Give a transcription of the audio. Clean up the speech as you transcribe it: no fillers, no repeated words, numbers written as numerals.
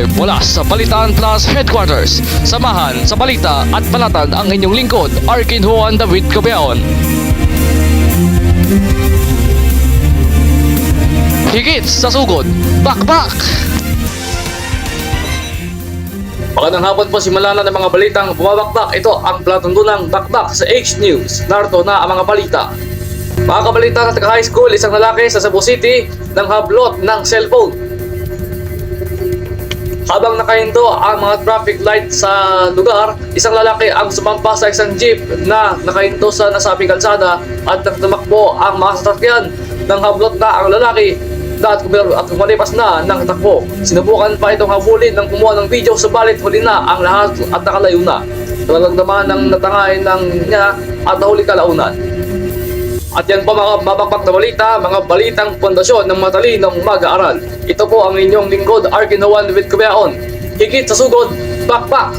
live mula sa Balitaan Plus Headquarters. Samahan sa balita at balatan ang inyong lingkod, Arkin Juan David Cabeon. Higit sa sugod, bakbak! Magandang hapon po, simulan na ng mga balitang bumabakbak. Ito ang palatuntunang bakbak sa H-News. Narito na ang mga balita. Mga kabalita sa taga-high school, isang lalaki sa Cebu City nang hablot ng cellphone. Habang nakahinto ang mga traffic light sa lugar, isang lalaki ang sumampa sa isang jeep na nakahinto sa nasabing kalsada at tumakbo ang mga sasakyan. Nang hablot na ang lalaki at kumalipas na ng takbo. Sinubukan pa itong habulin ng kumuha ng video, subalit huli na ang lahat at nakalayo na. Nalagdaman ng natangain ng niya at nahuli kalaunan. At yan po mga babakbak na balita, mga balitang pundasyon ng matalinong mag-aaral. Ito po ang inyong lingkod, Arkin Juan David Cabeon. Higit sa sugod, bakbak!